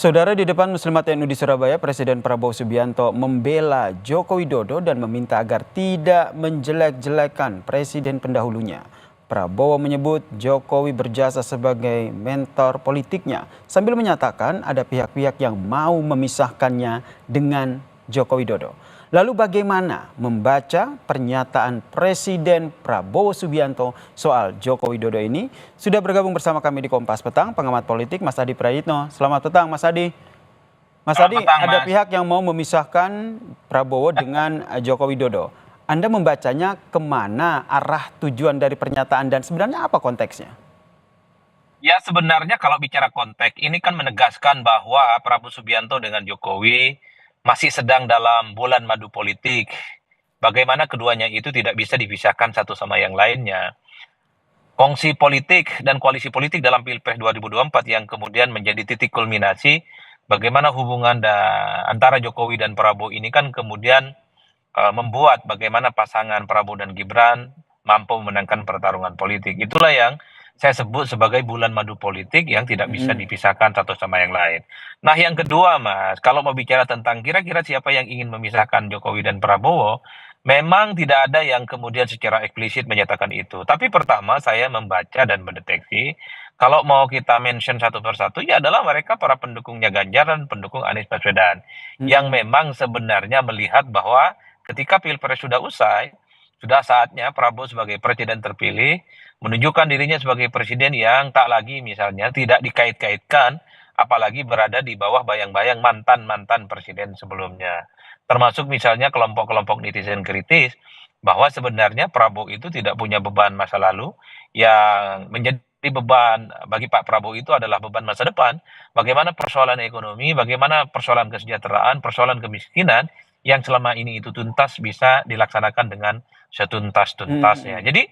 Saudara, di depan Muslimat NU di Surabaya, Presiden Prabowo Subianto membela Joko Widodo dan meminta agar tidak menjelek-jelekan presiden pendahulunya. Prabowo menyebut Jokowi berjasa sebagai mentor politiknya, sambil menyatakan ada pihak-pihak yang mau memisahkannya dengan Joko Widodo. Lalu bagaimana membaca pernyataan Presiden Prabowo Subianto soal Joko Widodo ini? Sudah bergabung bersama kami di Kompas Petang, pengamat politik Mas Adi Prayitno. Selamat petang Mas Adi. Mas Selamat Adi, petang, ada Mas. pihak yang mau memisahkan Prabowo dengan Joko Widodo. Anda membacanya kemana arah tujuan dari pernyataan dan sebenarnya apa konteksnya? Ya sebenarnya kalau bicara konteks ini kan menegaskan bahwa Prabowo Subianto dengan Jokowi masih sedang dalam bulan madu politik. Bagaimana keduanya itu tidak bisa dipisahkan satu sama yang lainnya. Kongsi politik dan koalisi politik dalam Pilpres 2024 yang kemudian menjadi titik kulminasi bagaimana hubungan antara Jokowi dan Prabowo ini kan kemudian membuat bagaimana pasangan Prabowo dan Gibran mampu memenangkan pertarungan politik. Itulah yang saya sebut sebagai bulan madu politik yang tidak bisa Mm-mm. dipisahkan satu sama yang lain. Nah, yang kedua, Mas, kalau mau bicara tentang kira-kira siapa yang ingin memisahkan Jokowi dan Prabowo, memang tidak ada yang kemudian secara eksplisit menyatakan itu. Tapi pertama, saya membaca dan mendeteksi, kalau mau kita mention satu persatu, ya adalah mereka para pendukungnya Ganjar dan pendukung Anies Baswedan, yang Mm-mm. memang sebenarnya melihat bahwa ketika Pilpres sudah usai, sudah saatnya Prabowo sebagai presiden terpilih menunjukkan dirinya sebagai presiden yang tak lagi misalnya tidak dikait-kaitkan, apalagi berada di bawah bayang-bayang mantan-mantan presiden sebelumnya. Termasuk misalnya kelompok-kelompok netizen kritis bahwa sebenarnya Prabowo itu tidak punya beban masa lalu, yang menjadi beban bagi Pak Prabowo itu adalah beban masa depan. Bagaimana persoalan ekonomi, bagaimana persoalan kesejahteraan, persoalan kemiskinan yang selama ini itu tuntas bisa dilaksanakan dengan setuntas-tuntasnya. Mm-mm. Jadi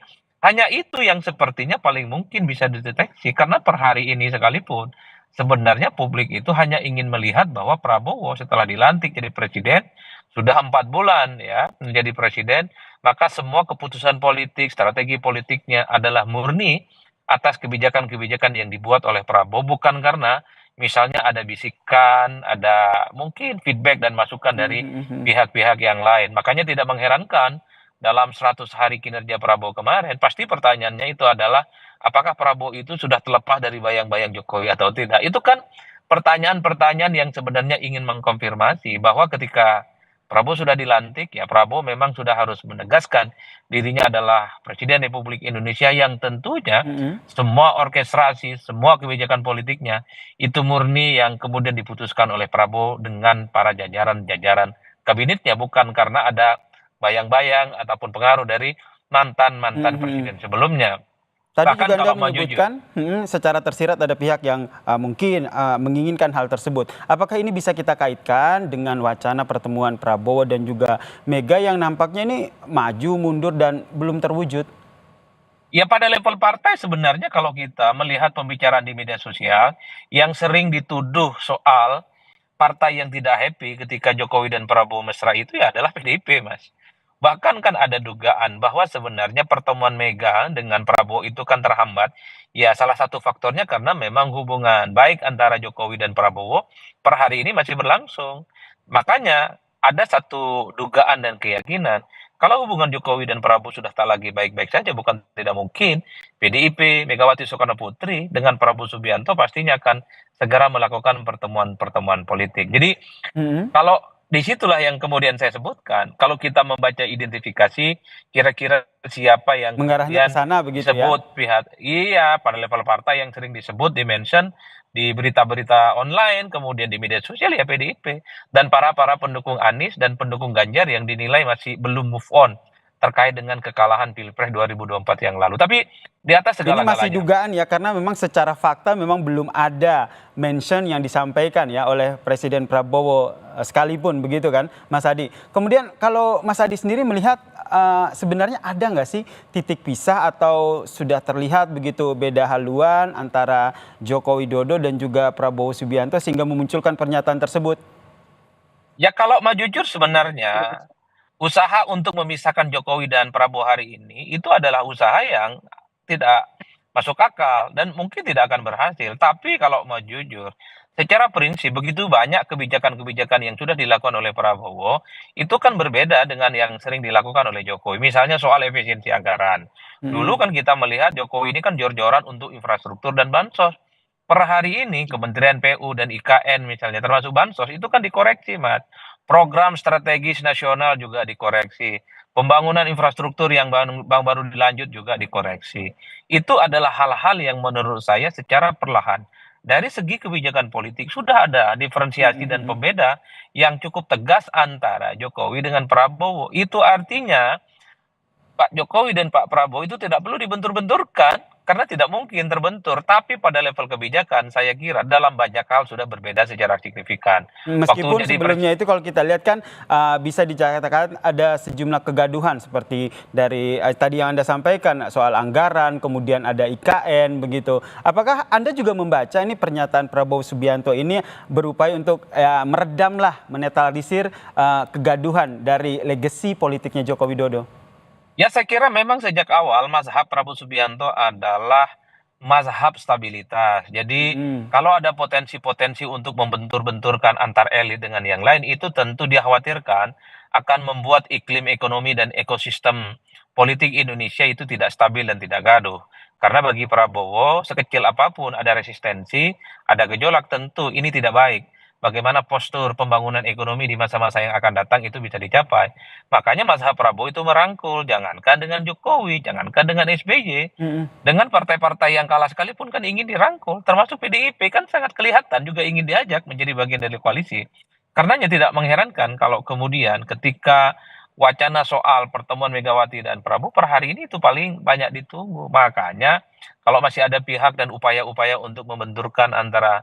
hanya itu yang sepertinya paling mungkin bisa dideteksi karena per hari ini sekalipun sebenarnya publik itu hanya ingin melihat bahwa Prabowo setelah dilantik jadi presiden sudah 4 bulan ya menjadi presiden, maka semua keputusan politik, strategi politiknya adalah murni atas kebijakan-kebijakan yang dibuat oleh Prabowo, bukan karena misalnya ada bisikan, ada mungkin feedback dan masukan dari Mm-mm. pihak-pihak yang lain. Makanya tidak mengherankan dalam 100 hari kinerja Prabowo kemarin, pasti pertanyaannya itu adalah apakah Prabowo itu sudah terlepas dari bayang-bayang Jokowi atau tidak. Itu kan pertanyaan-pertanyaan yang sebenarnya ingin mengkonfirmasi bahwa ketika Prabowo sudah dilantik, ya Prabowo memang sudah harus menegaskan dirinya adalah Presiden Republik Indonesia yang tentunya Mm-mm. semua orkestrasi, semua kebijakan politiknya itu murni yang kemudian diputuskan oleh Prabowo dengan para jajaran-jajaran kabinetnya, bukan karena ada bayang-bayang ataupun pengaruh dari mantan-mantan Mm-mm. presiden sebelumnya. Tadi Bahkan juga Anda kalau mau jujur, menyebutkan secara tersirat ada pihak yang mungkin menginginkan hal tersebut. Apakah ini bisa kita kaitkan dengan wacana pertemuan Prabowo dan juga Mega yang nampaknya ini maju mundur dan belum terwujud? ya pada level partai sebenarnya kalau kita melihat pembicaraan di media sosial yang sering dituduh soal partai yang tidak happy ketika Jokowi dan Prabowo mesra itu ya adalah PDIP, Mas. Bahkan kan ada dugaan bahwa sebenarnya pertemuan Mega dengan Prabowo itu kan terhambat. Ya salah satu faktornya karena memang hubungan baik antara Jokowi dan Prabowo per hari ini masih berlangsung. Makanya ada satu dugaan dan keyakinan kalau hubungan Jokowi dan Prabowo sudah tak lagi baik-baik saja, bukan tidak mungkin PDIP, Megawati Soekarno Putri dengan Prabowo Subianto pastinya akan segera melakukan pertemuan-pertemuan politik. Jadi Mhm. kalau disitulah yang kemudian saya sebutkan, kalau kita membaca identifikasi kira-kira siapa yang Mengarahnya ke kemudian sana begitu ya? disebut pihak, iya pada level partai yang sering disebut, dimention di berita-berita online, kemudian di media sosial ya PDIP dan para pendukung Anies dan pendukung Ganjar yang dinilai masih belum move on terkait dengan kekalahan Pilpres 2024 yang lalu. Tapi di atas Ini masih segala-galanya, dugaan ya, karena memang secara fakta memang belum ada mention yang disampaikan ya oleh Presiden Prabowo sekalipun begitu kan Mas Adi. Kemudian kalau Mas Adi sendiri melihat sebenarnya ada nggak sih titik pisah atau sudah terlihat begitu beda haluan antara Joko Widodo dan juga Prabowo Subianto sehingga memunculkan pernyataan tersebut? ya kalau mau jujur sebenarnya usaha untuk memisahkan Jokowi dan Prabowo hari ini itu adalah usaha yang tidak masuk akal dan mungkin tidak akan berhasil. Tapi kalau mau jujur, secara prinsip begitu banyak kebijakan-kebijakan yang sudah dilakukan oleh Prabowo, itu kan berbeda dengan yang sering dilakukan oleh Jokowi. Misalnya soal efisiensi anggaran. Dulu Mm-mm. kan kita melihat Jokowi ini kan jor-joran untuk infrastruktur dan bansos. Per hari ini Kementerian PU dan IKN misalnya termasuk bansos itu kan dikoreksi, Mas. Program strategis nasional juga dikoreksi. Pembangunan infrastruktur yang baru dilanjut juga dikoreksi. Itu adalah hal-hal yang menurut saya secara perlahan dari segi kebijakan politik sudah ada diferensiasi dan Mm-mm. pembeda yang cukup tegas antara Jokowi dengan Prabowo. Itu artinya Pak Jokowi dan Pak Prabowo itu tidak perlu dibentur-benturkan karena tidak mungkin terbentur. Tapi pada level kebijakan saya kira dalam banyak hal sudah berbeda secara signifikan. Waktu Meskipun jadi sebelumnya presiden. itu kalau kita lihat kan bisa dikatakan ada sejumlah kegaduhan seperti dari tadi yang Anda sampaikan soal anggaran, kemudian ada IKN begitu. Apakah Anda juga membaca ini pernyataan Prabowo Subianto ini berupaya untuk meredamlah, menetralisir kegaduhan dari legasi politiknya Joko Widodo? Ya saya kira memang sejak awal mazhab Prabowo Subianto adalah mazhab stabilitas. Jadi Mm-mm. kalau ada potensi-potensi untuk membentur-benturkan antar elit dengan yang lain itu tentu dikhawatirkan akan membuat iklim ekonomi dan ekosistem politik Indonesia itu tidak stabil dan tidak gaduh. Karena bagi Prabowo sekecil apapun ada resistensi, ada gejolak tentu ini tidak baik. Bagaimana postur pembangunan ekonomi di masa-masa yang akan datang itu bisa dicapai. Makanya mazhab Prabowo itu merangkul, jangankan dengan Jokowi, jangankan dengan SBY, Mm-mm. dengan partai-partai yang kalah sekalipun kan ingin dirangkul, termasuk PDIP kan sangat kelihatan juga ingin diajak menjadi bagian dari koalisi. Karenanya tidak mengherankan kalau kemudian ketika wacana soal pertemuan Megawati dan Prabowo per hari ini itu paling banyak ditunggu. Makanya kalau masih ada pihak dan upaya-upaya untuk membenturkan antara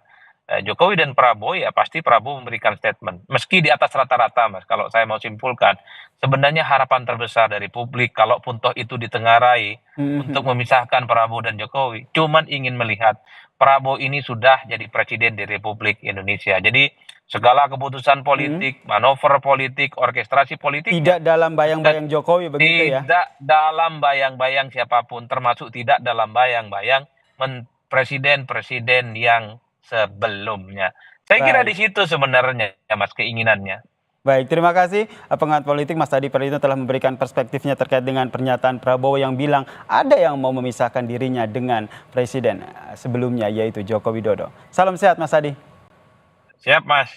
Jokowi dan Prabowo ya pasti Prabowo memberikan statement. Meski di atas rata-rata Mas, kalau saya mau simpulkan, sebenarnya harapan terbesar dari publik kalaupun toh itu ditengarai untuk Mm-mm. memisahkan Prabowo dan Jokowi, cuman ingin melihat Prabowo ini sudah jadi presiden di Republik Indonesia. Jadi segala keputusan Mm-mm. politik, manuver politik, orkestrasi politiknya Tidak dalam sudah bayang-bayang Jokowi begitu ya? tidak dalam bayang-bayang siapapun, termasuk tidak dalam bayang-bayang presiden-presiden yang sebelumnya. Saya kira di Baik. situ sebenarnya ya Mas keinginannya. Baik, terima kasih pengamat politik Mas Adi Praitno telah memberikan perspektifnya terkait dengan pernyataan Prabowo yang bilang ada yang mau memisahkan dirinya dengan presiden sebelumnya yaitu Joko Widodo. Salam sehat Mas Adi. Siap Mas.